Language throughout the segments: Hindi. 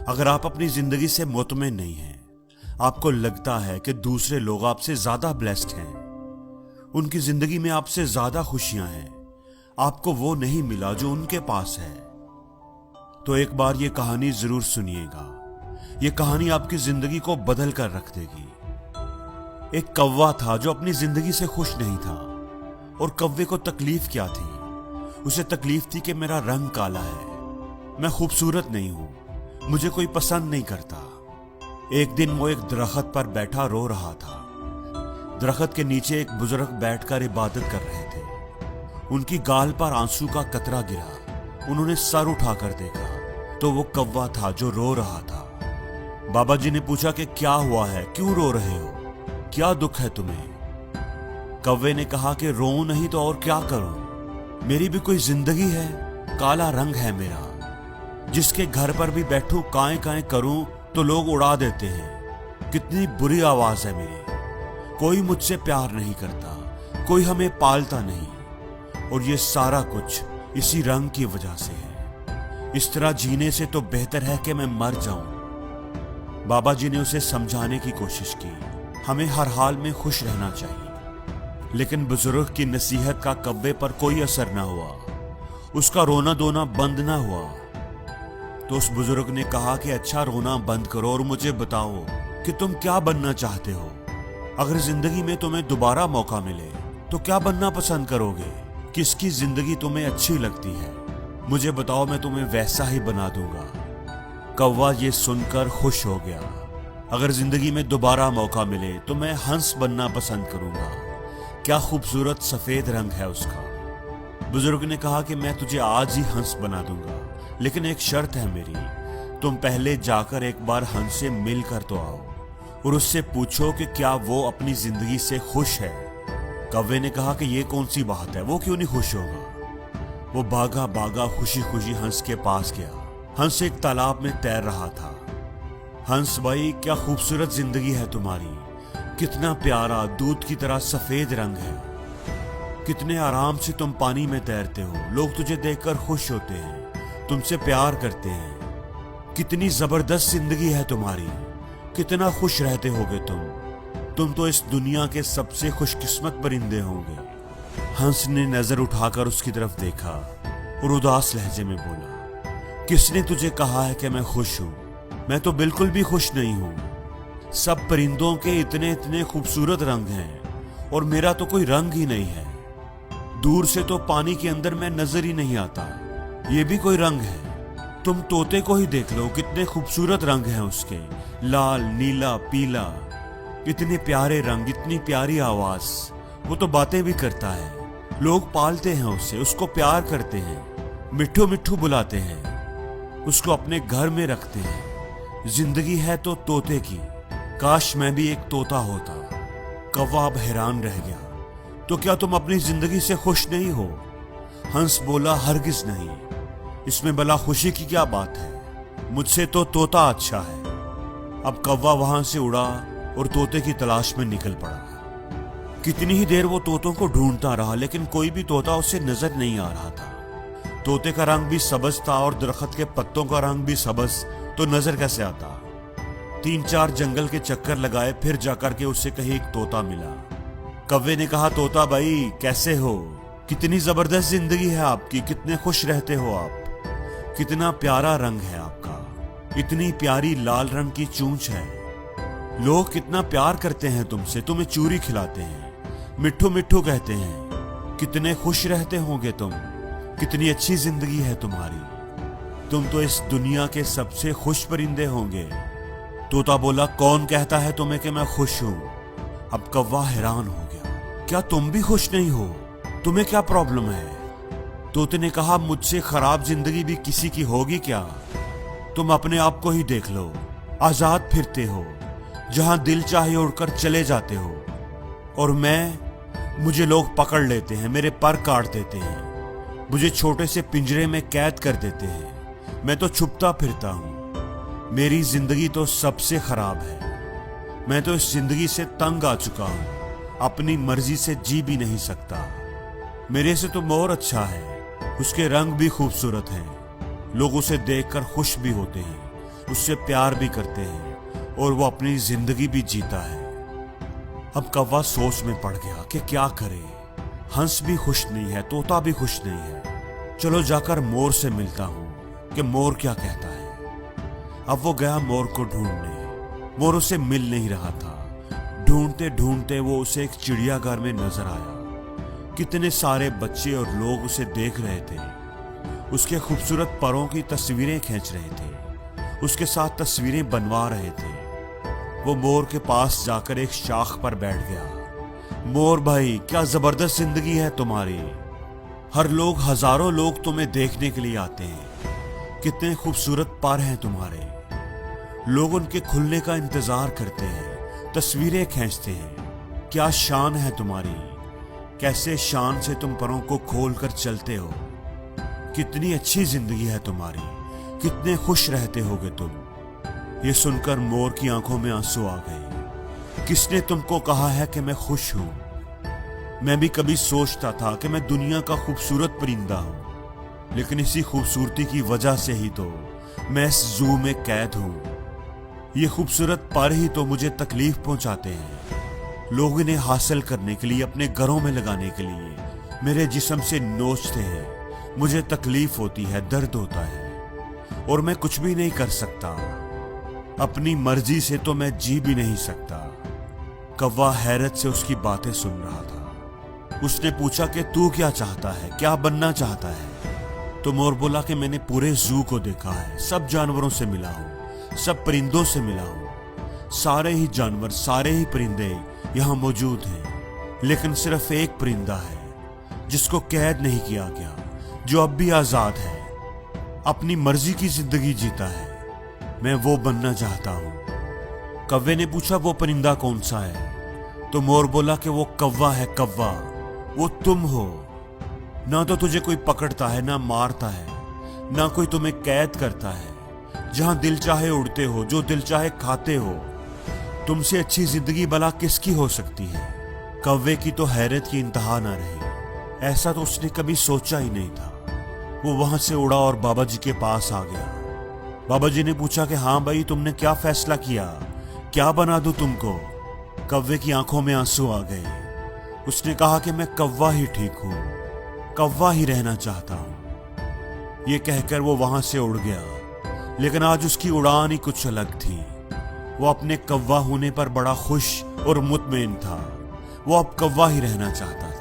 अगर आप अपनी जिंदगी से मुतमईन नहीं हैं, आपको लगता है कि दूसरे लोग आपसे ज्यादा ब्लेस्ड हैं, उनकी जिंदगी में आपसे ज्यादा खुशियां हैं, आपको वो नहीं मिला जो उनके पास है, तो एक बार ये कहानी जरूर सुनिएगा। ये कहानी आपकी जिंदगी को बदल कर रख देगी। एक कौवा था जो अपनी जिंदगी से खुश नहीं था, और कौवे को तकलीफ क्या थी? उसे तकलीफ थी कि मेरा रंग काला है, मैं खूबसूरत नहीं हूं, मुझे कोई पसंद नहीं करता। एक दिन वो एक दरख्त पर बैठा रो रहा था। दरख्त के नीचे एक बुजुर्ग बैठकर इबादत कर रहे थे। उनकी गाल पर आंसू का कतरा गिरा। उन्होंने सर उठाकर देखा तो वो कौवा था जो रो रहा था। बाबा जी ने पूछा कि क्या हुआ है, क्यों रो रहे हो, क्या दुख है तुम्हें? कौवे ने कहा कि रो नहीं तो और क्या करूं, मेरी भी कोई जिंदगी है, काला रंग है मेरा। जिसके घर पर भी बैठूं काएं काएं करूं तो लोग उड़ा देते हैं। कितनी बुरी आवाज है मेरी, कोई मुझसे प्यार नहीं करता, कोई हमें पालता नहीं, और ये सारा कुछ इसी रंग की वजह से है। इस तरह जीने से तो बेहतर है कि मैं मर जाऊं। बाबा जी ने उसे समझाने की कोशिश की, हमें हर हाल में खुश रहना चाहिए। लेकिन बुजुर्ग की नसीहत का कौवे पर कोई असर न हुआ। उसका रोना धोना बंद न हुआ। तो उस बुजुर्ग ने कहा कि अच्छा, रोना बंद करो और मुझे बताओ कि तुम क्या बनना चाहते हो। अगर जिंदगी में तुम्हें दोबारा मौका मिले तो क्या बनना पसंद करोगे? किसकी जिंदगी तुम्हें अच्छी लगती है? मुझे बताओ, मैं तुम्हें वैसा ही बना दूंगा। कौवा ये सुनकर खुश हो गया। अगर जिंदगी में दोबारा मौका मिले तो मैं हंस बनना पसंद करूंगा। क्या खूबसूरत सफेद रंग है उसका। बुजुर्ग ने कहा कि मैं तुझे आज ही हंस बना दूंगा, लेकिन एक शर्त है मेरी, तुम पहले जाकर एक बार हंस से मिल कर तो आओ और उससे पूछो कि क्या वो अपनी जिंदगी से खुश है। कौवे ने कहा कि ये कौन सी बात है, वो क्यों नहीं खुश होगा। वो भागा भागा खुशी खुशी हंस के पास गया। हंस एक तालाब में तैर रहा था। हंस भाई, क्या खूबसूरत जिंदगी है तुम्हारी, कितना प्यारा दूध की तरह सफेद रंग है, कितने आराम से तुम पानी में तैरते हो, लोग तुझे देखकर खुश होते हैं, तुमसे प्यार करते हैं। कितनी जबरदस्त जिंदगी है तुम्हारी, कितना खुश रहते होगे तुम तो इस दुनिया के सबसे खुशकिस्मत परिंदे होंगे। हंस ने नजर उठाकर उसकी तरफ देखा और उदास लहजे में बोला, किसने तुझे कहा है कि मैं खुश हूं? मैं तो बिल्कुल भी खुश नहीं हूं। सब परिंदों के इतने इतने खूबसूरत रंग हैं और मेरा तो कोई रंग ही नहीं है। दूर से तो पानी के अंदर मैं नजर ही नहीं आता, ये भी कोई रंग है? तुम तोते को ही देख लो, कितने खूबसूरत रंग हैं उसके, लाल, नीला, पीला, इतने प्यारे रंग, इतनी प्यारी आवाज। वो तो बातें भी करता है, लोग पालते हैं उसे, उसको प्यार करते हैं, मिट्ठू मिट्ठू बुलाते हैं, उसको अपने घर में रखते हैं। जिंदगी है तो तोते की, काश मैं भी एक तोता होता। कौवा अब हैरान रह गया, तो क्या तुम अपनी जिंदगी से खुश नहीं हो? हंस बोला, हरगिज नहीं, इसमें भला खुशी की क्या बात है, मुझसे तो तोता अच्छा है। अब कौवा वहां से उड़ा और तोते की तलाश में निकल पड़ा। कितनी ही देर वो तोतों को ढूंढता रहा, लेकिन कोई भी तोता उसे नजर नहीं आ रहा था। तोते का रंग भी सबज था और दरख्त के पत्तों का रंग भी सबज, तो नजर कैसे आता? 3-4 जंगल के चक्कर लगाए, फिर जाकर के उससे कहीं एक तोता मिला। कौवे ने कहा, तोता भाई कैसे हो, कितनी जबरदस्त जिंदगी है आपकी, कितने खुश रहते हो आप, कितना प्यारा रंग है आपका, इतनी प्यारी लाल रंग की चूंच है, लोग कितना प्यार करते हैं तुमसे, तुम्हें चूरी खिलाते हैं, मिट्ठू मिट्ठू कहते हैं, कितने खुश रहते होंगे तुम, कितनी अच्छी जिंदगी है तुम्हारी, तुम तो इस दुनिया के सबसे खुश परिंदे होंगे। तोता बोला, कौन कहता है तुम्हें कि मैं खुश हूं? अब कौवा हैरान हो गया, क्या तुम भी खुश नहीं हो? तुम्हें क्या प्रॉब्लम है? तोते ने कहा, मुझसे खराब जिंदगी भी किसी की होगी क्या? तुम अपने आप को ही देख लो, आजाद फिरते हो, जहां दिल चाहे उड़कर चले जाते हो, और मुझे लोग पकड़ लेते हैं, मेरे पर काट देते हैं, मुझे छोटे से पिंजरे में कैद कर देते हैं, मैं तो छुपता फिरता हूं। मेरी जिंदगी तो सबसे खराब है, मैं तो इस जिंदगी से तंग आ चुका हूं, अपनी मर्जी से जी भी नहीं सकता। मेरे से तो मोर अच्छा है, उसके रंग भी खूबसूरत हैं, लोग उसे देखकर खुश भी होते हैं, उससे प्यार भी करते हैं और वो अपनी जिंदगी भी जीता है। अब कौवा सोच में पड़ गया कि क्या करे। हंस भी खुश नहीं है, तोता भी खुश नहीं है। चलो जाकर मोर से मिलता हूं कि मोर क्या कहता है। अब वो गया मोर को ढूंढने। मोर उसे मिल नहीं रहा था। ढूंढते ढूंढते वो उसे एक चिड़ियाघर में नजर आया। कितने सारे बच्चे और लोग उसे देख रहे थे। उसके खूबसूरत परों की तस्वीरें खींच रहे थे, उसके साथ तस्वीरें बनवा रहे थे। वो मोर के पास जाकर एक शाख पर बैठ गया। मोर भाई, क्या जबरदस्त जिंदगी है तुम्हारी। हर लोग, हजारों लोग तुम्हें देखने के लिए आते हैं। कितने खूबसूरत पर हैं तुम्हारे। लोग उनके खुलने का इंतजार करते हैं, तस्वीरें खींचते हैं। क्या शान है तुम्हारी। कैसे शान से तुम परों को खोल कर चलते हो। कितनी अच्छी जिंदगी है तुम्हारी। कितने खुश रहते होगे तुम। ये सुनकर मोर की आंखों में आंसू आ गए। किसने तुमको कहा है कि मैं खुश हूं। मैं भी कभी सोचता था कि मैं दुनिया का खूबसूरत परिंदा हूं, लेकिन इसी खूबसूरती की वजह से ही तो मैं इस जू में कैद हूं। ये खूबसूरत पर ही तो मुझे तकलीफ पहुंचाते हैं। लोग इन्हें हासिल करने के लिए, अपने घरों में लगाने के लिए मेरे जिस्म से नोचते हैं। मुझे तकलीफ होती है, दर्द होता है और मैं कुछ भी नहीं कर सकता। अपनी मर्जी से तो मैं जी भी नहीं सकता। कौवा हैरत से उसकी बातें सुन रहा था। उसने पूछा कि तू क्या चाहता है, क्या बनना चाहता है। तो मोर बोला कि मैंने पूरे जू को देखा है, सब जानवरों से मिला हूं, सब परिंदों से मिला हूं। सारे ही जानवर, सारे ही परिंदे यहां मौजूद हैं, लेकिन सिर्फ एक परिंदा है जिसको कैद नहीं किया गया, जो अब भी आजाद है, अपनी मर्जी की जिंदगी जीता है। मैं वो बनना चाहता हूं। कौवे ने पूछा वो परिंदा कौन सा है। तो मोर बोला कि वो कौवा है। कौवा, वो तुम हो। ना तो तुझे कोई पकड़ता है, ना मारता है, ना कोई तुम्हें कैद करता है। जहां दिल चाहे उड़ते हो, जो दिल चाहे खाते हो। तुमसे अच्छी जिंदगी भला किसकी हो सकती है। कौवे की तो हैरत की इंतहा ना रही। ऐसा तो उसने कभी सोचा ही नहीं था। वो वहां से उड़ा और बाबा जी के पास आ गया। बाबा जी ने पूछा कि हाँ भाई, तुमने क्या फैसला किया, क्या बना दूं तुमको। कौवे की आंखों में आंसू आ गए। उसने कहा कि मैं कौवा ही ठीक हूं, कौवा ही रहना चाहता हूं। ये कहकर वो वहां से उड़ गया, लेकिन आज उसकी उड़ान ही कुछ अलग थी। वो अपने कौवा होने पर बड़ा खुश और मुतमईन था। वो अब कौवा ही रहना चाहता था।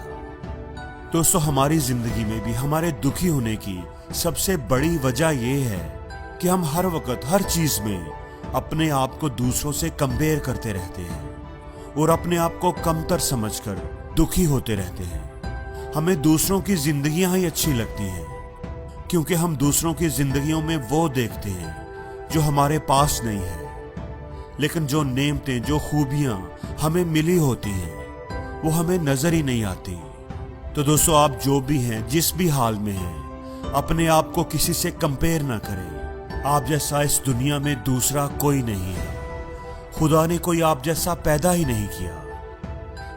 दोस्तों, हमारी जिंदगी में भी हमारे दुखी होने की सबसे बड़ी वजह यह है कि हम हर वक्त, हर चीज में अपने आप को दूसरों से कंपेयर करते रहते हैं और अपने आप को कमतर समझकर दुखी होते रहते हैं। हमें दूसरों की जिंदगियां ही अच्छी लगती हैं, क्योंकि हम दूसरों की जिंदगियों में वो देखते हैं जो हमारे पास नहीं है। लेकिन जो नेमतें, जो खूबियां हमें मिली होती हैं, वो हमें नजर ही नहीं आती। तो दोस्तों, आप जो भी हैं, जिस भी हाल में हैं, अपने आप को किसी से कंपेयर ना करें। आप जैसा इस दुनिया में दूसरा कोई नहीं है। खुदा ने कोई आप जैसा पैदा ही नहीं किया।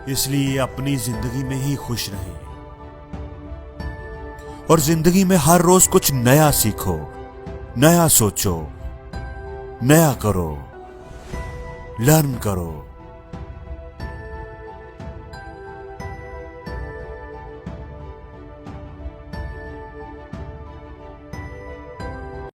इसलिए अपनी जिंदगी में ही खुश रहें और जिंदगी में हर रोज कुछ नया सीखो, नया सोचो, नया करो, लर्न करो।